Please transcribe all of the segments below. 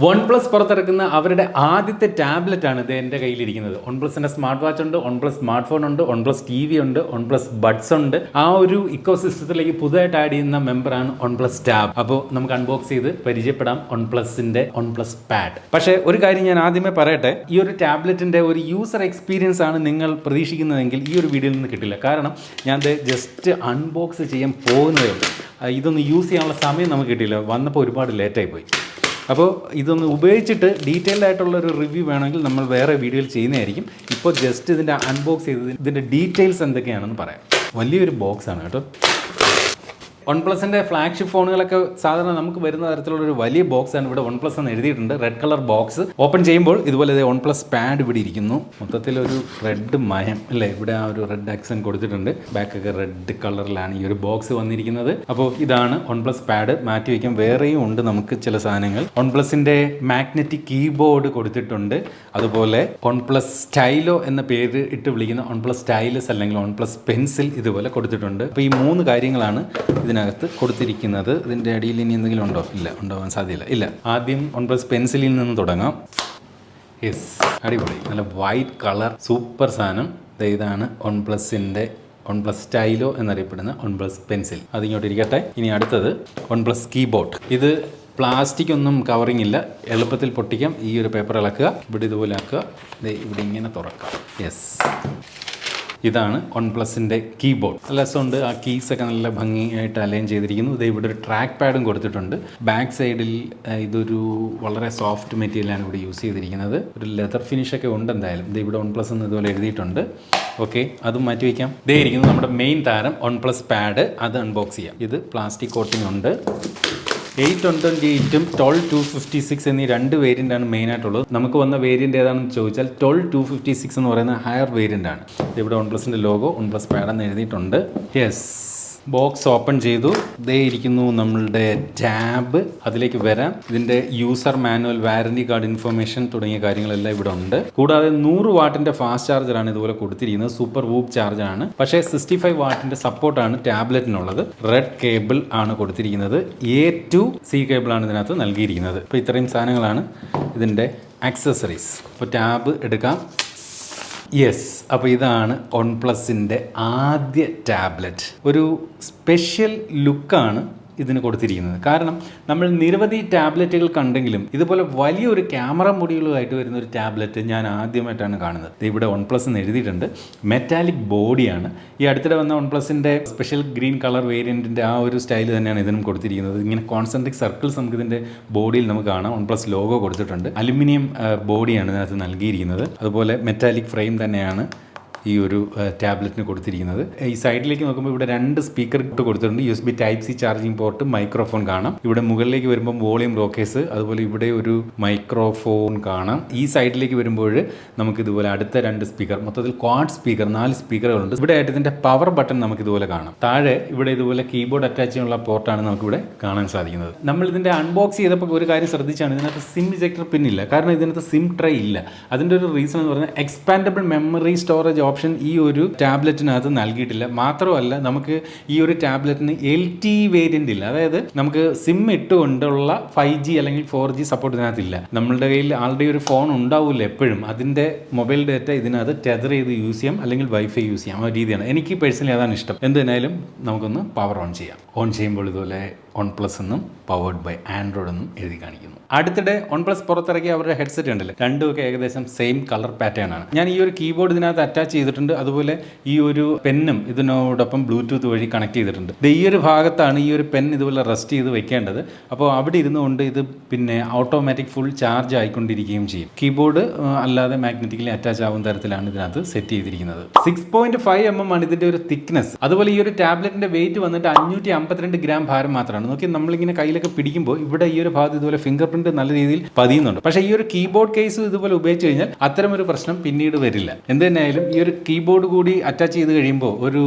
OnePlus പുറത്തിറക്കുന്ന അവരുടെ ആദ്യത്തെ ടാബ്ലറ്റ് ആണ് ഇത് എൻ്റെ കയ്യിലിരിക്കുന്നത്. OnePlusന്റെ സ്മാർട്ട് വാച്ച് ഉണ്ട്, OnePlus സ്മാർട്ട് ഫോൺ ഉണ്ട്, OnePlus TV ഉണ്ട്, OnePlus ബഡ്സ് ഉണ്ട്. ആ ഒരു ഇക്കോ സിസ്റ്റത്തിലേക്ക് പുതുതായിട്ട് ആഡ് ചെയ്യുന്ന മെമ്പറാണ് OnePlus ടാബ്. അപ്പോൾ നമുക്ക് അൺബോക്സ് ചെയ്ത് പരിചയപ്പെടാം OnePlusന്റെ OnePlus പാഡ്. പക്ഷേ ഒരു കാര്യം ഞാൻ ആദ്യമേ പറയട്ടെ, ഈ ഒരു ടാബ്ലറ്റിന്റെ ഒരു യൂസർ എക്സ്പീരിയൻസ് ആണ് നിങ്ങൾ പ്രതീക്ഷിക്കുന്നതെങ്കിൽ ഈ ഒരു വീഡിയോയിൽ നിന്ന് കിട്ടില്ല. കാരണം ഞാൻ ജസ്റ്റ് അൺബോക്സ് ചെയ്യാൻ പോകുന്നതേ ഉള്ളൂ. ഇതൊന്ന് യൂസ് ചെയ്യാനുള്ള സമയം നമുക്ക് കിട്ടിയില്ല, വന്നപ്പോൾ ഒരുപാട് ലേറ്റായി പോയി. അപ്പോൾ ഇതൊന്ന് ഉപയോഗിച്ചിട്ട് ഡീറ്റെയിൽഡ് ആയിട്ടുള്ളൊരു റിവ്യൂ വേണമെങ്കിൽ നമ്മൾ വേറെ വീഡിയോയിൽ ചെയ്യുന്നതായിരിക്കും. ഇപ്പോൾ ജസ്റ്റ് ഇതിൻ്റെ അൺബോക്സ് ചെയ്തത് ഇതിൻ്റെ ഡീറ്റെയിൽസ് എന്തൊക്കെയാണെന്ന് പറയാം. വലിയൊരു ബോക്സാണ് കേട്ടോ. OnePlusന്റെ ഫ്ലാഗ്ഷിപ്പ് ഫോണുകളൊക്കെ സാധാരണ നമുക്ക് വരുന്ന തരത്തിലുള്ളൊരു വലിയ ബോക്സാണ്. ഇവിടെ OnePlus എന്ന് എഴുതിയിട്ടുണ്ട്, റെഡ് കളർ ബോക്സ്. ഓപ്പൺ ചെയ്യുമ്പോൾ ഇതുപോലെ OnePlus പാഡ് ഇവിടെ ഇരിക്കുന്നു. മൊത്തത്തിലൊരു റെഡ് മയം അല്ലേ, ഇവിടെ ആ ഒരു റെഡ് ആക്സെൻറ്റ് കൊടുത്തിട്ടുണ്ട്. ബാക്കൊക്കെ റെഡ് കളറിലാണ് ഈ ഒരു ബോക്സ് വന്നിരിക്കുന്നത്. അപ്പോൾ ഇതാണ് OnePlus പാഡ്. മാറ്റി വയ്ക്കാൻ വേറെയും ഉണ്ട് നമുക്ക് ചില സാധനങ്ങൾ. OnePlusന്റെ മാഗ്നറ്റിക് കീബോർഡ് കൊടുത്തിട്ടുണ്ട്. അതുപോലെ OnePlus സ്റ്റൈലോ എന്ന പേര് ഇട്ട് വിളിക്കുന്ന OnePlus സ്റ്റൈലസ് അല്ലെങ്കിൽ OnePlus പെൻസിൽ ഇതുപോലെ കൊടുത്തിട്ടുണ്ട്. അപ്പോൾ ഈ 3 കാര്യങ്ങളാണ് ഇതിനകത്ത് കൊടുത്തിരിക്കുന്നത്. ഇതിൻ്റെ അടിയിൽ ഇനി എന്തെങ്കിലും ഉണ്ടോ? ഇല്ല, ഉണ്ടാവാൻ സാധ്യതയില്ല. ഇല്ല, ആദ്യം OnePlus പെൻസിലിൽ നിന്ന് തുടങ്ങാം. യെസ്, അടിപൊളി, നല്ല വൈറ്റ് കളർ സൂപ്പർ സാധനം. ഇതാണ് OnePlusന്റെ OnePlus സ്റ്റൈലോ എന്നറിയപ്പെടുന്ന OnePlus പെൻസിൽ. അതിങ്ങോട്ട് ഇരിക്കട്ടെ. ഇനി അടുത്തത് OnePlus കീബോർഡ്. ഇത് പ്ലാസ്റ്റിക് ഒന്നും കവറിങ് ഇല്ല, എളുപ്പത്തിൽ പൊട്ടിക്കാം. ഈ ഒരു പേപ്പർ ഇളക്കുക, ഇവിടെ ഇതുപോലെ ആക്കുക, ഇവിടെ ഇങ്ങനെ തുറക്കാം. യെസ്, ഇതാണ് OnePlusന്റെ കീബോർഡ്. നല്ല രസമുണ്ട്. ആ കീസൊക്കെ നല്ല ഭംഗിയായിട്ട് അലൈൻ ചെയ്തിരിക്കുന്നു. ഇത് ഇവിടെ ഒരു ട്രാക്ക് പാഡും കൊടുത്തിട്ടുണ്ട്. ബാക്ക് സൈഡിൽ ഇതൊരു വളരെ സോഫ്റ്റ് മെറ്റീരിയലാണ് ഇവിടെ യൂസ് ചെയ്തിരിക്കുന്നത്. ഒരു ലെതർ ഫിനിഷൊക്കെ ഉണ്ട് എന്തായാലും. ഇത് ഇവിടെ OnePlus എന്ന് ഇതുപോലെ എഴുതിയിട്ടുണ്ട്. ഓക്കെ, അതും മാറ്റി വയ്ക്കാം. ഇതേ ഇരിക്കുന്നു നമ്മുടെ മെയിൻ താരം OnePlus പാഡ്. അത് അൺബോക്സ് ചെയ്യാം. ഇത് പ്ലാസ്റ്റിക് കോട്ടിംഗ് ഉണ്ട്. 828 12256 എന്നീ 2 വേരിയൻ്റാണ് മെയിനായിട്ടുള്ളത്. നമുക്ക് വന്ന വേരിയൻ്റ് ഏതാണെന്ന് ചോദിച്ചാൽ 12256 എന്ന് പറയുന്ന ഹയർ വേരിയൻ്റ് ആണ്. ഇവിടെ OnePlusന്റെ ലോഗോ OnePlus പാഡ് എന്ന് എഴുതിയിട്ടുണ്ട്. യെസ്, ബോക്സ് ഓപ്പൺ ചെയ്തു. ഇതേ ഇരിക്കുന്നു നമ്മളുടെ ടാബ്. അതിലേക്ക് വരാം. ഇതിൻ്റെ user manual, warranty card information തുടങ്ങിയ കാര്യങ്ങളെല്ലാം ഇവിടെ ഉണ്ട്. കൂടാതെ 100 വാട്ടിൻ്റെ ഫാസ്റ്റ് ചാർജറാണ് ഇതുപോലെ കൊടുത്തിരിക്കുന്നത്. സൂപ്പർ വൂപ്പ് ചാർജറാണ്. പക്ഷേ 65 വാട്ടിൻ്റെ സപ്പോർട്ടാണ് ടാബ്ലറ്റിനുള്ളത്. റെഡ് കേബിൾ ആണ് കൊടുത്തിരിക്കുന്നത്. A to C കേബിളാണ് ഇതിനകത്ത് നൽകിയിരിക്കുന്നത്. അപ്പോൾ ഇത്രയും സാധനങ്ങളാണ് ഇതിൻ്റെ ആക്സസറീസ്. അപ്പോൾ ടാബ് എടുക്കാം. യെസ്, അപ്പോൾ ഇതാണ് OnePlusന്റെ ആദ്യ ടാബ്ലറ്റ്. ഒരു സ്പെഷ്യൽ ലുക്കാണ് ഇതിന് കൊടുത്തിരിക്കുന്നത്. കാരണം നമ്മൾ നിരവധി ടാബ്ലറ്റുകൾ കണ്ടെങ്കിലും ഇതുപോലെ വലിയൊരു ക്യാമറ മൊഡ്യൂളുമായിട്ട് വരുന്ന ഒരു ടാബ്ലറ്റ് ഞാൻ ആദ്യമായിട്ടാണ് കാണുന്നത്. ഇവിടെ OnePlus എന്ന് എഴുതിയിട്ടുണ്ട്. മെറ്റാലിക് ബോഡിയാണ്. ഈ അടുത്തിടെ വന്ന OnePlusന്റെ സ്പെഷ്യൽ ഗ്രീൻ കളർ വേരിയൻറ്റിൻ്റെ ആ ഒരു സ്റ്റൈൽ തന്നെയാണ് ഇതിനും കൊടുത്തിരിക്കുന്നത്. ഇങ്ങനെ കോൺസെൻട്രിക് സർക്കിൾസ് നമുക്ക് ഇതിൻ്റെ ബോഡിയിൽ നമുക്ക് കാണാം. OnePlus ലോഗോ കൊടുത്തിട്ടുണ്ട്. അലുമിനിയം ബോഡിയാണ് ഇതിനകത്ത് നൽകിയിരിക്കുന്നത്. അതുപോലെ മെറ്റാലിക് ഫ്രെയിം തന്നെയാണ് ഈ ഒരു ടാബ്ലറ്റിന് കൊടുത്തിരിക്കുന്നത്. ഈ സൈഡിലേക്ക് നോക്കുമ്പോൾ ഇവിടെ 2 സ്പീക്കർ ഇട്ട് കൊടുത്തിട്ടുണ്ട്. USB Type-C charging port, microphone കാണാം. ഇവിടെ മുകളിലേക്ക് വരുമ്പോൾ വോളിയം റോക്കേഴ്സ്, അതുപോലെ ഇവിടെ ഒരു മൈക്രോഫോൺ കാണാം. ഈ സൈഡിലേക്ക് വരുമ്പോൾ നമുക്ക് ഇതുപോലെ അടുത്ത 2 സ്പീക്കർ, മൊത്തത്തിൽ ക്വാഡ് സ്പീക്കർ, 4 സ്പീക്കറുകളുണ്ട്. ഇവിടെ ആയിട്ട് ഇതിൻ്റെ പവർ ബട്ടൺ നമുക്ക് ഇതുപോലെ കാണാം. താഴെ ഇവിടെ ഇതുപോലെ കീബോർഡ് അറ്റാച്ച് ചെയ്യാനുള്ള പോർട്ടാണ് നമുക്കിവിടെ കാണാൻ സാധിക്കുന്നത്. നമ്മൾ ഇതിൻ്റെ അൺബോക്സ് ചെയ്തപ്പോൾ ഒരു കാര്യം ശ്രദ്ധിച്ചാണ്, ഇതിനകത്ത് സിം ഇജക്ടർ പിൻ ഇല്ല. കാരണം ഇതിനകത്ത് സിം ട്രേ ഇല്ല. അതിൻ്റെ ഒരു റീസൺ എന്ന് പറഞ്ഞാൽ എക്സ്പാൻഡബിൾ മെമ്മറി സ്റ്റോറേജ് ഓപ്ഷൻ ഈ ഒരു ടാബ്ലറ്റിനകത്ത് നൽകിയിട്ടില്ല. മാത്രമല്ല നമുക്ക് ഈ ഒരു ടാബ്ലറ്റിന് LTE വേരിയൻ്റ് ഇല്ല. അതായത് നമുക്ക് സിം ഇട്ടുകൊണ്ടുള്ള 5G അല്ലെങ്കിൽ 4G സപ്പോർട്ട് ഇതിനകത്തില്ല. നമ്മളുടെ കയ്യിൽ ആൾറെഡി ഒരു ഫോൺ ഉണ്ടാവില്ല എപ്പോഴും. അതിൻ്റെ മൊബൈൽ ഡാറ്റ ഇതിനകത്ത് ടെതർ ചെയ്ത് യൂസ് ചെയ്യാം, അല്ലെങ്കിൽ വൈഫൈ യൂസ് ചെയ്യാം. ആ രീതിയാണ് എനിക്ക് പേഴ്സണലി അതാണ് ഇഷ്ടം. എന്തിനായാലും നമുക്കൊന്ന് പവർ ഓൺ ചെയ്യാം. ഓൺ ചെയ്യുമ്പോൾ ഇതുപോലെ OnePlus എന്നും പവേർഡ് ബൈ ആൻഡ്രോയിഡ് എന്നും എഴുതി കാണിക്കുന്നു. അടുത്തിടെ OnePlus പുറത്തിറക്കിയ അവരുടെ ഹെഡ്സെറ്റ് ഉണ്ടല്ലോ, രണ്ടുമൊക്കെ ഏകദേശം സെയിം കളർ പാറ്റേൺ ആണ്. ഞാൻ ഈ ഒരു കീബോർഡ് ഇതിനകത്ത് അറ്റാച്ച് ചെയ്തിട്ടുണ്ട്. അതുപോലെ ഈ ഒരു പെന്നും ഇതിനോടൊപ്പം ബ്ലൂടൂത്ത് വഴി കണക്ട് ചെയ്തിട്ടുണ്ട്. ഈ ഒരു ഭാഗത്താണ് ഈ ഒരു പെൻ ഇതുപോലെ റെസ്റ്റ് ചെയ്ത് വെക്കേണ്ടത്. അപ്പോൾ അവിടെ ഇരുന്നുകൊണ്ട് ഇത് പിന്നെ ഓട്ടോമാറ്റിക് ഫുൾ ചാർജ് ആയിക്കൊണ്ടിരിക്കുകയും ചെയ്യും. കീബോർഡ് അല്ലാതെ മാഗ്നറ്റിക്കലി അറ്റാച്ച് ആവുന്ന തരത്തിലാണ് ഇതിനകത്ത് സെറ്റ് ചെയ്തിരിക്കുന്നത്. 6.5 mm ആണ് ഇതിൻ്റെ ഒരു തിക്നെസ്. അതുപോലെ ഈ ഒരു ടാബ്ലറ്റിന്റെ വെയിറ്റ് വന്നിട്ട് 552 ഗ്രാം ഭാരം മാത്രമാണ്. നോക്കി, നമ്മളിങ്ങനെ കയ്യിലൊക്കെ പിടിക്കുമ്പോൾ ഇവിടെ ഈ ഒരു ഭാഗത്ത് ഇതുപോലെ ഫിംഗർ പ്രിന്റ് നല്ല രീതിയിൽ പതിയുന്നുണ്ട്. പക്ഷേ ഈ ഒരു കീബോർഡ് കേസ് ഇതുപോലെ ഉപയോഗിച്ച് കഴിഞ്ഞാൽ അത്തരമൊരു പ്രശ്നം പിന്നീട് വരില്ല. എന്ത് തന്നെയായാലും ഈ ഒരു കീബോർഡ് കൂടി അറ്റാച്ച് ചെയ്ത് കഴിയുമ്പോൾ ഒരു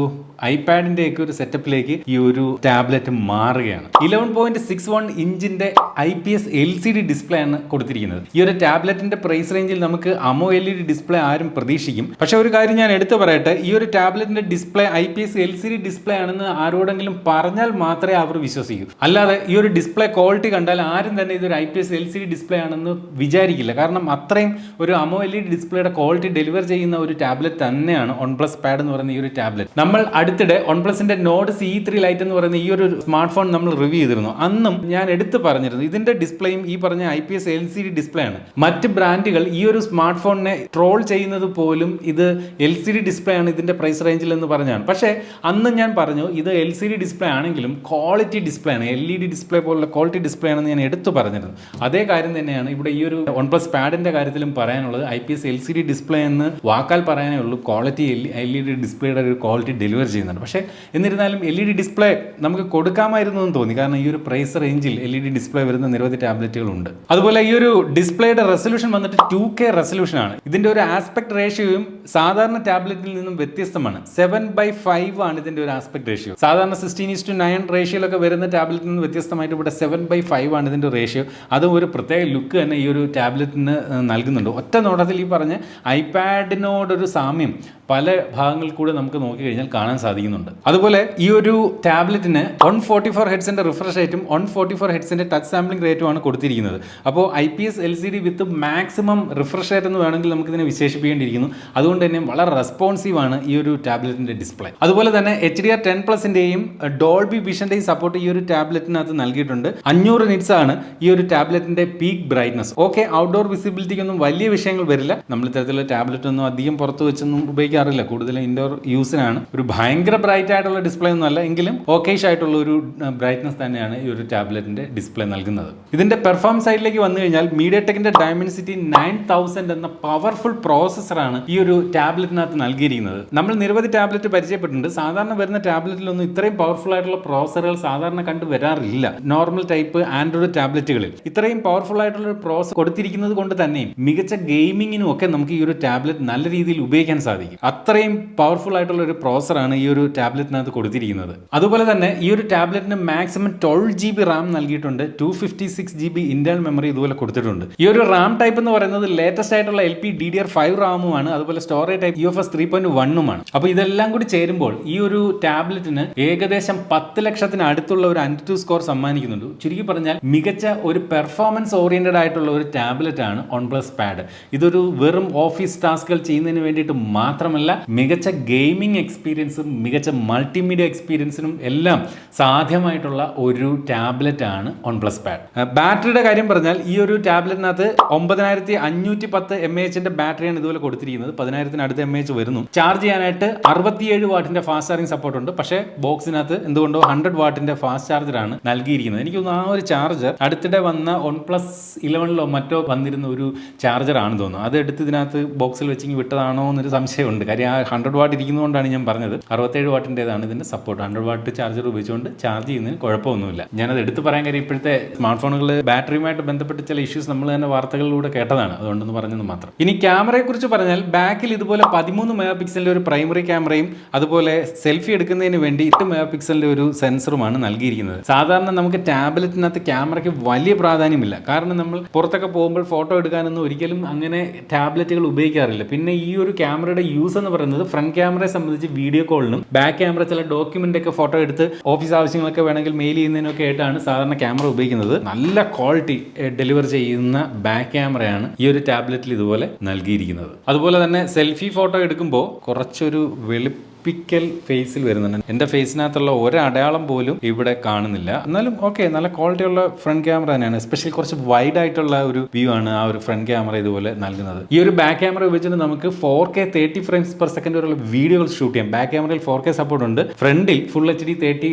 ഐപാഡിന്റെ ഒക്കെ ഒരു സെറ്റപ്പിലേക്ക് ഈ ഒരു ടാബ്ലറ്റ് മാറുകയാണ്. 11.61 ഇഞ്ചിന്റെ IPS LCD ഡിസ്പ്ലേ ആണ് കൊടുത്തിരിക്കുന്നത്. ഈ ഒരു ടാബ്ലറ്റിന്റെ പ്രൈസ് റേഞ്ചിൽ നമുക്ക് AMOLED ഡിസ്പ്ലേ ആരും പ്രതീക്ഷിക്കും. പക്ഷെ ഒരു കാര്യം ഞാൻ എടുത്തു പറയട്ടെ, ഈ ഒരു ടാബ്ലറ്റിന്റെ ഡിസ്പ്ലേ IPS LCD ഡിസ്പ്ലേ ആണെന്ന് ആരോടെങ്കിലും പറഞ്ഞാൽ മാത്രമേ അവർ വിശ്വസിക്കൂ. അല്ലാതെ ഈ ഒരു ഡിസ്പ്ലേ ക്വാളിറ്റി കണ്ടാൽ ആരും തന്നെ ഇതൊരു IPS IPS LCD ഡിസ്പ്ലേ ആണെന്ന് വിചാരിക്കില്ല. കാരണം അത്രയും ഒരു AMOLED ഡിസ്പ്ലേയുടെ ക്വാളിറ്റി ഡെലിവർ ചെയ്യുന്ന ഒരു ടാബ്ലറ്റ് തന്നെയാണ് OnePlus Pad എന്ന് പറയുന്ന ഈ ഒരു ടാബ്ലറ്റ്. നമ്മൾ അടുത്തിടെ OnePlusന്റെ Nord CE3 Lite എന്ന് പറയുന്ന ഈ ഒരു സ്മാർട്ട് ഫോൺ നമ്മൾ റിവ്യൂ ചെയ്തിരുന്നു. അന്നും ഞാൻ എടുത്തു പറഞ്ഞിരുന്നു ഇതിന്റെ ഡിസ്പ്ലേയും ഈ പറഞ്ഞ IPS LCD ഡിസ്പ്ലേ ആണ്. മറ്റ് ബ്രാൻഡുകൾ ഈ ഒരു സ്മാർട്ട് ഫോണിനെ ട്രോൾ ചെയ്യുന്നത് പോലും ഇത് LCD ഡിസ്പ്ലേ ആണ് ഇതിന്റെ പ്രൈസ് റേഞ്ചിൽ എന്ന് പറഞ്ഞാണ്. പക്ഷേ അന്ന് ഞാൻ പറഞ്ഞു ഇത് LCD ഡിസ്പ്ലേ ആണെങ്കിലും ക്വാളിറ്റി ഡിസ്പ്ലേ ആണ്, LED ഡിസ്പ്ലേ പോലുള്ള ക്വാളിറ്റി ഡിസ്പ്ലേ ആണെന്ന് ഞാൻ എടുത്തു പറഞ്ഞിരുന്നു. അതേ കാര്യം തന്നെയാണ് ഇവിടെ ഈ ഒരു OnePlus Padന്റെ കാര്യത്തിലും പറയാനുള്ളത്. IPS LCD ഡിസ്പ്ലേ എന്ന് വാക്കാൽ പറയാനേ ഉള്ളൂ, ക്വാളിറ്റി LED ഡിസ്പ്ലേയുടെ ഒരു ക്വാളിറ്റി ഡെലിവർ ചെയ്യുന്നുണ്ട്. പക്ഷേ എന്നിരുന്നാലും LED ഡിസ്പ്ലേ നമുക്ക് കൊടുക്കാമായിരുന്നു എന്ന് തോന്നി. കാരണം ഈ ഒരു പ്രൈസ് റേഞ്ചിൽ LED ഡിസ്പ്ലേ വരുന്ന നിരവധി ടാബ്ലറ്റുകളുണ്ട്. അതുപോലെ ഈ ഒരു ഡിസ്പ്ലേയുടെ റെസൊല്യൂഷൻ വന്നിട്ട് 2K റെസൊല്യൂഷൻ ആണ്. ഇതിന്റെ ഒരു ആസ്പെക്ട് റേഷ്യോയും സാധാരണ ടാബ്ലറ്റിൽ നിന്നും വ്യത്യസ്തമാണ്. 7:5 ആണ് ഇതിന്റെ ഒരു ആസ്പെക്ട് റേഷ്യോ. സാധാരണ 16:9 റേഷ്യോയിലൊക്കെ വരുന്ന ടാബ്ലറ്റിൽ നിന്ന് വ്യത്യസ്തമായിട്ട് ഇവിടെ 7:5 ആണ് ഇതിന്റെ റേഷ്യോ. അതും ഒരു പ്രത്യേക ലുക്ക് തന്നെ ഈ ഒരു ടാബ്ലറ്റിന് നൽകുന്നുണ്ട്. ഒറ്റ നോട്ടത്തിൽ ഈ പറഞ്ഞ ഐപാഡിനോടൊരു സാമ്യം പല ഭാഗങ്ങളിൽ കൂടെ നമുക്ക് നോക്കിക്കഴിഞ്ഞാൽ കാണാൻ സാധിക്കുന്നുണ്ട്. അതുപോലെ ഈ ഒരു ടാബ്ലറ്റിന് 144 ഹെഡ്സിന്റെ റിഫ്രഷ് റേറ്റും 144 ഹെഡ്സിന്റെ ടച്ച് സാമ്പിളിംഗ് റേറ്റും ആണ് കൊടുത്തിരിക്കുന്നത്. അപ്പോൾ IPS LCD വിത്ത് മാക്സിമം റിഫ്രഷ് റേറ്റ് എന്ന് വേണമെങ്കിൽ നമുക്ക് ഇതിനെ വിശേഷിപ്പിക്കേണ്ടിയിരിക്കുന്നു. അതുകൊണ്ട് തന്നെ വളരെ റെസ്പോൺസീവ് ആണ് ഈ ഒരു ടാബ്ലറ്റിന്റെ ഡിസ്പ്ലേ. അതുപോലെ തന്നെ HDR10+ന്റെയും ഡോൾബി വിഷന്റെയും സപ്പോർട്ട് ഈ ഒരു ടാബ്ലറ്റിനകത്ത് നൽകിയിട്ടുണ്ട്. 500 നിറ്റ്സ് ആണ് ഈ ഒരു ടാബ്ലറ്റിന്റെ പീക്ക് ബ്രൈറ്റ്നസ്. ഓക്കെ, ഔട്ട്ഡോർ വിസിബിലിറ്റിക്കൊന്നും വലിയ വിഷയങ്ങൾ വരില്ല. നമ്മൾ ഇത്തരത്തിലുള്ള ടാബ്ലറ്റ് ഒന്നും അധികം പുറത്ത് വെച്ചൊന്നും ഉപയോഗിക്കാറില്ല, കൂടുതലും ഇൻഡോർ യൂസിനാണ്. ഒരു ഭയങ്കര ബ്രൈറ്റ് ആയിട്ടുള്ള ഡിസ്പ്ലേ ഒന്നും അല്ല, എങ്കിലും ഓക്കേഷ് ആയിട്ടുള്ള ഒരു ബ്രൈറ്റ്നസ് തന്നെയാണ് ഈ ഒരു ടാബ്ലറ്റിന്റെ ഡിസ്പ്ലേ നൽകുന്നത്. ഇതിന്റെ പെർഫോമൻസ് സൈഡിലേക്ക് വന്നു കഴിഞ്ഞാൽ മീഡിയടെക്കിന്റെ Dimensity 9000 എന്ന പവർഫുൾ പ്രോസസ്സറാണ് ഈ ഒരു ടാബ്ലറ്റിനകത്ത് നൽകിയിരിക്കുന്നത്. നമ്മൾ നിരവധി ടാബ്ലറ്റ് പരിചയപ്പെട്ടിട്ടുണ്ട്. സാധാരണ വരുന്ന ടാബ്ലറ്റിലൊന്നും ഇത്രയും പവർഫുൾ ആയിട്ടുള്ള പ്രോസസ്സറുകൾ സാധാരണ കണ്ടു വരാറില്ല. നോർമൽ ടൈപ്പ് ആൻഡ്രോയിഡ് ടാബ്ലറ്റുകളിൽ ഇത്രയും പവർഫുൾ ആയിട്ടുള്ള ഒരു പ്രോസസ്സർ കൊടുത്തിരിക്കുന്നത് കൊണ്ട് തന്നെയും മികച്ച ഗെയിമിങ്ങിനും ഒക്കെ നമുക്ക് ഈ ഒരു ടാബ്ലറ്റ് നല്ല രീതിയിൽ ഉപയോഗിക്കാൻ സാധിക്കും. അത്രയും പവർഫുൾ ആയിട്ടുള്ള ഒരു പ്രോസസ്സറാണ് ഈ ഒരു ടാബ്ലറ്റിനകത്ത് കൊടുത്തിരിക്കുന്നത്. അതുപോലെ തന്നെ ഈ ഒരു ടാബ്ലറ്റിന് മാക്സിമം 12GB റാം നൽകിയിട്ടുണ്ട്. 256GB ഇന്റേണൽ മെമ്മറി ഇതുപോലെ കൊടുത്തിട്ടുണ്ട്. ഈ ഒരു റാം ടൈപ്പ് എന്ന് പറയുന്നത് ലേറ്റസ്റ്റ് ആയിട്ടുള്ള LPDDR5 റാമുമാണ്. അതുപോലെ സ്റ്റോറേജ് ടൈപ്പ് UFS 3.1 അപ്പോൾ ഇതെല്ലാം കൂടി ചേരുമ്പോൾ ഈ ഒരു ടാബ്ലറ്റിന് ഏകദേശം 10 ലക്ഷത്തിന് അടുത്തുള്ള ഒരു AnTuTu സ്കോർ സമ്മാനിക്കുന്നുണ്ട്. ചുരുക്കി പറഞ്ഞാൽ മികച്ച ഒരു പെർഫോമൻസ് ഓറിയന്റഡ് ആയിട്ടുള്ള ഒരു ടാബ്ലറ്റ് ആണ് OnePlus Pad. ഇതൊരു വെറും ഓഫീസ് ടാസ്കുകൾ ചെയ്യുന്നതിന് വേണ്ടിയിട്ട് മാത്രമല്ല, മികച്ച ഗെയിമിംഗ് എക്സ്പീരിയൻസും മികച്ച മൾട്ടിമീഡിയ എക്സ്പീരിയൻസിനും എല്ലാം സാധ്യമായിട്ടുള്ള ഒരു ടാബ്ലറ്റ് ആണ് OnePlus Pad. ബാറ്ററിയുടെ കാര്യം പറഞ്ഞാൽ ഈ ഒരു ടാബ്ലറ്റിനകത്ത് 9510 mAh ബാറ്ററിയാണ് ഇതുപോലെ കൊടുത്തിരിക്കുന്നത്. 10,000 അടുത്ത mAh വരുന്നു. ചാർജ് ചെയ്യാനായിട്ട് 67 വാട്ടിന്റെ ഫാസ്റ്റ് ചാർജിംഗ് സപ്പോർട്ട് ഉണ്ട്. പക്ഷേ ബോക്സിനകത്ത് എന്തുകൊണ്ടോ 100 വാട്ടിന്റെ ഫാസ്റ്റ് ചാർജറാണ് നൽകിയിരിക്കുന്നത്. എനിക്ക് തോന്നുന്നു ആ ഒരു ചാർജർ അടുത്തിടെ വന്ന OnePlus 11 മറ്റോ വന്നിരുന്ന ഒരു ചാർജർ ആണെന്ന് തോന്നുന്നു. അത് എടുത്ത് ഇതിനകത്ത് ബോക്സിൽ വെച്ചിങ്ങി വിട്ടതാണോ എന്നൊരു സംശയമുണ്ട്. കാര്യം ആ 100 വാട്ട് ഇരിക്കുന്നതുകൊണ്ടാണ് ഞാൻ പറഞ്ഞത്. 67 വാട്ടിൻ്റെതാണ് ഇതിന്റെ സപ്പോർട്ട്. 100 വാട്ട് ചാർജർ ഉപയോഗിച്ചുകൊണ്ട് ചാർജ് ചെയ്യുന്നതിന് കുഴപ്പമൊന്നുമില്ല. ഞാനത് എടുത്ത് പറയാൻ കാര്യം ഇപ്പോഴത്തെ സ്മാർട്ട് ഫോണുകൾ ബാറ്ററിയുമായിട്ട് ബന്ധപ്പെട്ട് ചില ഇഷ്യൂസ് നമ്മൾ തന്നെ വാർത്തകളിലൂടെ കേട്ടതാണ്, അതുകൊണ്ടെന്ന് പറഞ്ഞത് മാത്രം. ഇനി ക്യാമറയെ കുറിച്ച് പറഞ്ഞാൽ ബാക്കിൽ ഇതുപോലെ 13 മെഗാ പിക്സലിന്റെ ഒരു പ്രൈമറി ക്യാമറയും അതുപോലെ സെൽഫി എടുക്കുന്നതിന് വേണ്ടി 8 മെഗാ പിക്സലിന്റെ ഒരു സെൻസറുമാണ് നൽകിയിരിക്കുന്നത്. സാധാരണ നമുക്ക് ടാബ്ലറ്റിനകത്ത് ക്യാമറയ്ക്ക് വലിയ പ്രാധാന്യമില്ല. കാരണം നമ്മൾ പുറത്തൊക്കെ പോകുമ്പോൾ ഫോട്ടോ എടുക്കാനൊന്നും ഒരിക്കലും അങ്ങനെ ടാബ്ലറ്റുകൾ ഉപയോഗിക്കാറില്ല. പിന്നെ ഈ ഒരു ക്യാമറയുടെ യൂസ് എന്ന് പറയുന്നത് ഫ്രണ്ട് ക്യാമറയെ സംബന്ധിച്ച് വീഡിയോ കോളിനും ബാക്ക് ക്യാമറ ചില ഡോക്യുമെന്റ് ഒക്കെ ഫോട്ടോ എടുത്ത് ഓഫീസ് ആവശ്യങ്ങളൊക്കെ വേണമെങ്കിൽ മെയിൽ ചെയ്യുന്നതിനൊക്കെ ആയിട്ടാണ് സാധാരണ ക്യാമറ ഉപയോഗിക്കുന്നത്. നല്ല ക്വാളിറ്റി ഡെലിവർ ചെയ്യുന്ന ബാക്ക് ക്യാമറയാണ് ഈ ഒരു ടാബ്ലറ്റിൽ ഇതുപോലെ നൽകിയിരിക്കുന്നത്. അതുപോലെ തന്നെ സെൽഫി ഫോട്ടോ എടുക്കുമ്പോൾ കുറച്ചൊരു ടിപ്പിക്കൽ ഫേസിൽ വരുന്നുണ്ട്. എൻ്റെ ഫേസിനകത്തുള്ള ഒരടയാളം പോലും ഇവിടെ കാണുന്നില്ല. എന്നാലും ഓക്കെ, നല്ല ക്വാളിറ്റിയുള്ള ഫ്രണ്ട് ക്യാമറ തന്നെയാണ്. എസ്പെഷ്യലി കുറച്ച് വൈഡ് ആയിട്ടുള്ള ഒരു വ്യൂ ആണ് ആ ഒരു ഫ്രണ്ട് ക്യാമറ ഇതുപോലെ നൽകുന്നത്. ഈ ഒരു ബാക്ക് ക്യാമറ ഉപയോഗിച്ചിട്ട് നമുക്ക് 4K 30 frames per second വരെയുള്ള വീഡിയോകൾ ഷൂട്ട് ചെയ്യാം. ബാക്ക് ക്യാമറയിൽ 4K സപ്പോർട്ട് ഉണ്ട്. ഫ്രണ്ടിൽ ഫുൾ HD 30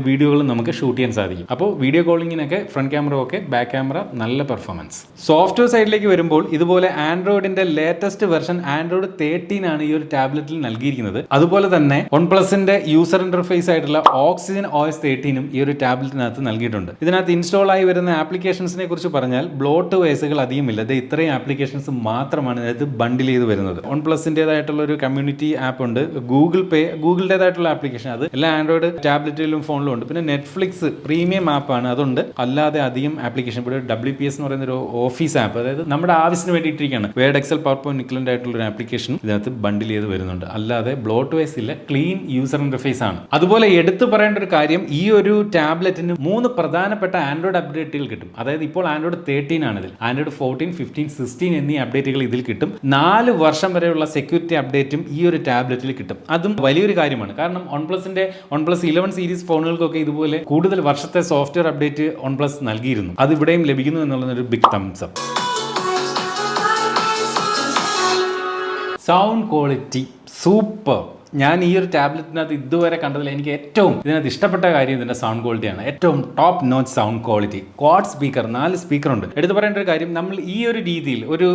വീഡിയോകളും നമുക്ക് ഷൂട്ട് ചെയ്യാൻ സാധിക്കും. അപ്പോൾ വീഡിയോ കോളിങ്ങിനൊക്കെ front camera okay, back camera നല്ല പെർഫോമൻസ്. സോഫ്റ്റ്വെയർ സൈഡിലേക്ക് വരുമ്പോൾ ഇതുപോലെ ആൻഡ്രോയിഡിന്റെ ലേറ്റസ്റ്റ് വെർഷൻ Android 13 ആണ് ഈ ഒരു ടാബ്ലറ്റിൽ നൽകിയിരിക്കുന്നത്. അതുപോലെ തന്നെ OnePlusന്റെ യൂസർ ഇന്റർഫേസ് ആയിട്ടുള്ള Oxygen OS 13 ഈ ഒരു ടാബ്ലറ്റിനകത്ത് നൽകിയിട്ടുണ്ട്. ഇതിനകത്ത് ഇൻസ്റ്റാൾ ആയി വരുന്ന ആപ്ലിക്കേഷൻസിനെ കുറിച്ച് പറഞ്ഞാൽ ബ്ലോട്ട് വൈസുകൾ അധികമില്ല. ഇത് ഇത്രയും ആപ്ലിക്കേഷൻസ് മാത്രമാണ് ഇത് ബണ്ടിൽ ചെയ്ത് വരുന്നത്. OnePlusന്റേതായിട്ടുള്ള ഒരു കമ്മ്യൂണിറ്റി ആപ്പ് ഉണ്ട്, ഗൂഗിൾ പേ, ഗൂഗിളിൻ്റെതായിട്ടുള്ള ആപ്ലിക്കേഷൻ, അത് എല്ലാ ആൻഡ്രോയിഡ് ടാബ്ലറ്റിലും ഫോണിലും ഉണ്ട്. പിന്നെ നെറ്റ്ഫ്ലിക്സ് പ്രീമിയം ആപ്പാണ്, അതുണ്ട്. അല്ലാതെ അധികം ആപ്ലിക്കേഷൻ, ഇവിടെ WPS എന്ന് പറയുന്ന ഒരു ഓഫീസ് ആപ്പ്, അതായത് നമ്മുടെ ആവശ്യത്തിന് വേണ്ടിയിട്ടിരിക്കുകയാണ്. Word, Excel, PowerPoint equivalent ആയിട്ടുള്ള ഒരു ആപ്ലിക്കേഷൻ ഇതിനകത്ത് ബണ്ടിൽ ചെയ്ത് വരുന്നുണ്ട്. അല്ലാതെ ബ്ലോട്ട് വൈസ് ഇല്ല. ഇന്റർഫേസിൽ ക്ലീൻ യൂസർ ഇന്റർഫേസ് ആണ്. അതുപോലെ എടുത്തു പറയേണ്ട ഒരു കാര്യം, ഈ ഒരു ടാബ്ലറ്റിന് 3 പ്രധാനപ്പെട്ട ആൻഡ്രോയിഡ് അപ്ഡേറ്റുകൾ കിട്ടും. അതായത് ഇപ്പോൾ ആൻഡ്രോയിഡ് 13 ആണ് ഇതിൽ, ആൻഡ്രോയിഡ് 14, 15, 16 എന്നീ അപ്ഡേറ്റുകൾ ഇതിൽ കിട്ടും. 4 വർഷം വരെയുള്ള സെക്യൂരിറ്റി അപ്ഡേറ്റും ഈ ഒരു ടാബ്ലറ്റിൽ കിട്ടും. അതും വലിയൊരു കാര്യമാണ്. കാരണം OnePlus 11 സീരീസ് ഫോണുകൾക്കൊക്കെ ഇതുപോലെ കൂടുതൽ വർഷത്തെ സോഫ്റ്റ്വെയർ അപ്ഡേറ്റ് OnePlus നൽകിയിരുന്നു. അത് ഇവിടെയും ലഭിക്കുന്നു എന്നുള്ളതൊരു big thumbs up. Sound quality super. ഞാൻ ഈ ഒരു ടാബ്ലറ്റിനകത്ത് ഇതുവരെ കണ്ടതിൽ എനിക്ക് ഏറ്റവും ഇതിനകത്ത് ഇഷ്ടപ്പെട്ട കാര്യം ഇതിന്റെ സൗണ്ട് ക്വാളിറ്റിയാണ്. ഏറ്റവും top notch sound quality. Quad speaker, 4 സ്പീക്കറുണ്ട്. എടുത്തു പറയേണ്ട ഒരു കാര്യം, നമ്മൾ ഈ ഒരു രീതിയിൽ ഒരു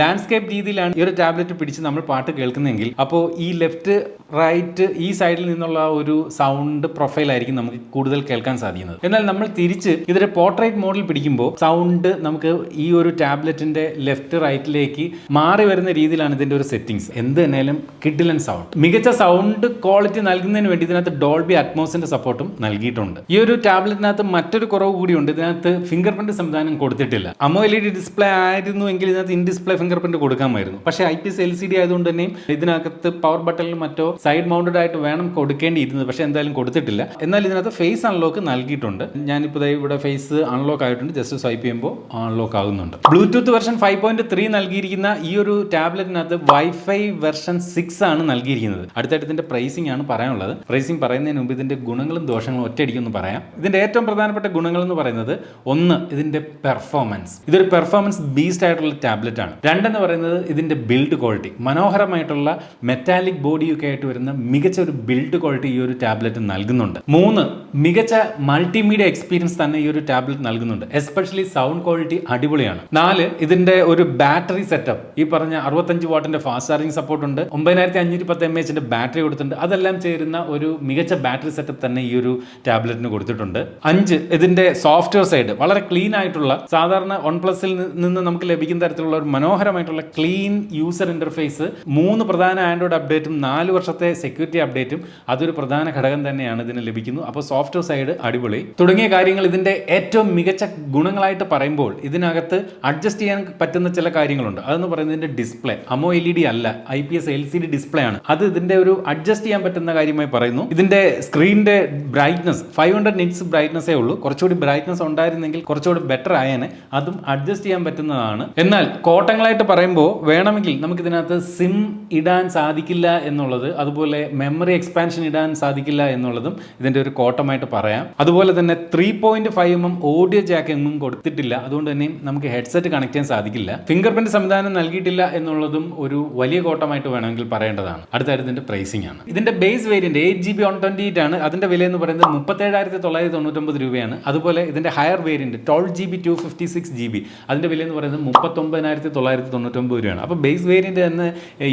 ലാൻഡ്സ്കേപ്പ് രീതിയിലാണ് ഈ ഒരു ടാബ്ലറ്റ് പിടിച്ച് നമ്മൾ പാട്ട് കേൾക്കുന്നതെങ്കിൽ അപ്പോൾ ഈ ലെഫ്റ്റ് റൈറ്റ് ഈ സൈഡിൽ നിന്നുള്ള ഒരു സൗണ്ട് പ്രൊഫൈലായിരിക്കും നമുക്ക് കൂടുതൽ കേൾക്കാൻ സാധിക്കുന്നത്. എന്നാൽ നമ്മൾ തിരിച്ച് ഇതൊരു പോർട്രേറ്റ് മോഡിൽ പിടിക്കുമ്പോൾ സൗണ്ട് നമുക്ക് ഈ ഒരു ടാബ്ലറ്റിന്റെ ലെഫ്റ്റ് റൈറ്റിലേക്ക് മാറി വരുന്ന രീതിയിലാണ് ഇതിന്റെ ഒരു സെറ്റിംഗ്സ്. എന്ത് തന്നെയാലും കിഡിലൻ സൗണ്ട്, മികച്ച സൗണ്ട് ക്വാളിറ്റി നൽകുന്നതിന് വേണ്ടി ഇതിനകത്ത് ഡോൾബി അറ്റ്മോസിന്റെ സപ്പോർട്ടും നൽകിയിട്ടുണ്ട്. ഈ ഒരു ടാബ്ലറ്റിനകത്ത് മറ്റൊരു കുറവ് കൂടിയുണ്ട്, ഇതിനകത്ത് ഫിംഗർ പ്രിന്റ് സംവിധാനം കൊടുത്തിട്ടില്ല. AMOLED ഡിസ്പ്ലേ ആയിരുന്നു എങ്കിൽ ഇതിനകത്ത് ഇൻ ഡിസ്പ്ലേ ഫിംഗർ പ്രിന്റ് കൊടുക്കാമായിരുന്നു. പക്ഷേ IPS LCD ആയതുകൊണ്ട് തന്നെയും ഇതിനകത്ത് പവർ ബട്ടണിൽ മറ്റോ സൈഡ് മൗണ്ടഡ് ആയിട്ട് വേണം കൊടുക്കേണ്ടിയിരുന്നത്. പക്ഷേ എന്തായാലും കൊടുത്തിട്ടില്ല. എന്നാൽ ഇതിനകത്ത് ഫേസ് അൺലോക്ക് നൽകിയിട്ടുണ്ട്. ഞാനിപ്പോൾ ഇവിടെ ഫേസ് അൺലോക്ക് ആയിട്ടുണ്ട്. ജസ്റ്റ് സ്വൈപ്പ് ചെയ്യുമ്പോൾ അൺലോക്ക് ആകുന്നുണ്ട്. ബ്ലൂടൂത്ത് വെർഷൻ 5.3 നൽകിയിരിക്കുന്ന ഈ ഒരു ടാബ്ലറ്റിനകത്ത് വൈഫൈ വെർഷൻ 6 ആണ് നൽകിയിരിക്കുന്നത്. അടുത്തായിട്ട് ഇതിന്റെ പ്രൈസിംഗ് ആണ് പറയാനുള്ളത്. പ്രൈസിംഗ് പറയുന്നതിന് മുമ്പ് ഇതിന്റെ ഗുണങ്ങളും ദോഷങ്ങളും ഒറ്റയടിക്കൊന്ന് പറയാം. ഇതിന്റെ ഏറ്റവും പ്രധാനപ്പെട്ട ഗുണങ്ങൾ എന്ന് പറയുന്നത്, 1 ഇതിന്റെ പെർഫോമൻസ്. ഇതൊരു പെർഫോമൻസ് ബീസ്റ്റ് ആയിട്ടുള്ള ടാബ്ലറ്റ് ആണ്. 2 എന്ന് പറയുന്നത് ഇതിന്റെ ബിൽഡ് ക്വാളിറ്റി. മനോഹരമായിട്ടുള്ള മെറ്റാലിക് ബോഡിയൊക്കെ ആയിട്ട് വരുന്ന മികച്ച ഒരു ബിൽഡ് ക്വാളിറ്റി ഈ ഒരു ടാബ്ലറ്റ് നൽകുന്നുണ്ട്. 3 മികച്ച മൾട്ടിമീഡിയ എക്സ്പീരിയൻസ് തന്നെ ഈ ഒരു ടാബ്ലറ്റ് നൽകുന്നുണ്ട്. എസ്പെഷ്യലി സൗണ്ട് ക്വാളിറ്റി അടിപൊളിയാണ്. 4 ഇതിന്റെ ഒരു ബാറ്ററി സെറ്റപ്പ്. ഈ പറഞ്ഞ 65 വാട്ടിന്റെ ഫാസ്റ്റ് ചാർജിംഗ് സപ്പോർട്ട് ഉണ്ട്. 9510 mAh ബാറ്ററി കൊടുത്തിട്ടുണ്ട്. അതെല്ലാം ചേരുന്ന ഒരു മികച്ച ബാറ്ററി സെറ്റപ്പ് തന്നെ ഈ ഒരു ടാബ്ലറ്റിന് കൊടുത്തിട്ടുണ്ട്. 5 ഇതിന്റെ സോഫ്റ്റ്വെയർ സൈഡ് വളരെ ക്ലീൻ ആയിട്ടുള്ള, സാധാരണ OnePlusൽ നിന്ന് നമുക്ക് ലഭിക്കുന്ന തരത്തിലുള്ള ഒരു മനോഹരമായിട്ടുള്ള ക്ലീൻ യൂസർ ഇന്റർഫേസ്, 3 പ്രധാന ആൻഡ്രോയിഡ് അപ്ഡേറ്റും 4 വർഷത്തെ സെക്യൂരിറ്റി അപ്ഡേറ്റും അതൊരു പ്രധാന ഘടകം തന്നെയാണ് ഇതിന് ലഭിക്കുന്നു. അപ്പോൾ സോഫ്റ്റ്വെയർ സൈഡ് അടിപൊളി തുടങ്ങിയ കാര്യങ്ങൾ ഇതിന്റെ ഏറ്റവും മികച്ച ഗുണങ്ങളായിട്ട് പറയുമ്പോൾ, ഇതിനകത്ത് അഡ്ജസ്റ്റ് ചെയ്യാൻ പറ്റുന്ന ചില കാര്യങ്ങളുണ്ട്. അതെന്ന് പറയുന്നത് ഇതിന്റെ ഡിസ്പ്ലേ AMOLED അല്ല, IPS LCD ഡിസ്പ്ലേ ആണ്. അത് ഇതിന്റെ ഒരു അഡ്ജസ്റ്റ് ചെയ്യാൻ പറ്റുന്ന കാര്യമായി പറയുന്നു. ഇതിന്റെ സ്ക്രീനിന്റെ ബ്രൈറ്റ്നസ് 500 നിറ്റ്സ് ബ്രൈറ്റ്നസ്സേ ഉള്ളൂ. കുറച്ചുകൂടി ബ്രൈറ്റ്നസ് ഉണ്ടായിരുന്നെങ്കിൽ കുറച്ചുകൂടി ബെറ്റർ ആയേനെ. അതും അഡ്ജസ്റ്റ് ചെയ്യാൻ പറ്റുന്നതാണ്. എന്നാൽ കോട്ടങ്ങളായിട്ട് പറയുമ്പോൾ വേണമെങ്കിൽ നമുക്ക് ഇതിനകത്ത് സിം ഇടാൻ സാധിക്കില്ല എന്നുള്ളത്, അതുപോലെ മെമ്മറി എക്സ്പാൻഷൻ ഇടാൻ സാധിക്കില്ല എന്നുള്ളതും ഇതിന്റെ ഒരു കോട്ടമായിട്ട് പറയാം. അതുപോലെ തന്നെ 3.5mm ഓഡിയോ ജാക്കിങ്ങും കൊടുത്തിട്ടില്ല. അതുകൊണ്ട് തന്നെ നമുക്ക് ഹെഡ്സെറ്റ് കണക്ട് ചെയ്യാൻ സാധിക്കില്ല. ഫിംഗർ പ്രിന്റ് സംവിധാനം നൽകിയിട്ടില്ല എന്നുള്ളതും ഒരു വലിയ കോട്ടമായിട്ട് വേണമെങ്കിൽ പറയേണ്ടതാണ്. അടുത്തായിട്ട് ഇതിന്റെ പ്രൈസിംഗ് ആണ്. ഇതിന്റെ ബേസ് വേരിയന്റ് 8GB 128 ആണ്. അതിന്റെ വില എന്ന് പറയുന്നത് 37,999 രൂപയാണ്. അതുപോലെ ഇതിന്റെ ഹയർ വേരിയന്റ് 12GB 256GB, അതിന്റെ വില എന്ന് പറയുന്നത് 39,999 രൂപയാണ്. അപ്പോൾ ബേസ് വേരിയന്റ് തന്നെ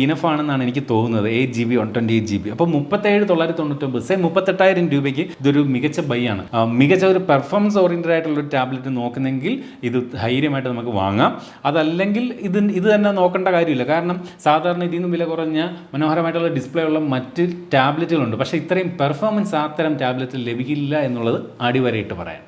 ഇനഫ് ആണെന്നാണ് എനിക്ക് തോന്നുന്നത്. 8GB 128GB. അപ്പോൾ 37,999, 38,000 രൂപയ്ക്ക് ഇതൊരു മികച്ച ബൈ ആണ്. മികച്ച ഒരു പെർഫോമൻസ് ഓറിയന്റഡ് ആയിട്ടുള്ള ഒരു ടാബ്ലറ്റ് നോക്കുന്നെങ്കിൽ ഇത് ധൈര്യമായിട്ട് നമുക്ക് വാങ്ങാം. അതല്ലെങ്കിൽ ഇത് തന്നെ നോക്കേണ്ട കാര്യമില്ല. കാരണം സാധാരണ ഇതിൽ നിന്നും വില കുറഞ്ഞ മനോഹരമായിട്ടുള്ള ഡിസ്പ്ലേ ഉള്ള മറ്റ് ടാബ്ലറ്റുകളുണ്ട്. പക്ഷേ ഇത്രയും പെർഫോമൻസ് അത്തരം ടാബ്ലറ്റിൽ ലഭിക്കില്ല എന്നുള്ളത് അടിവരയിട്ട് പറയാം.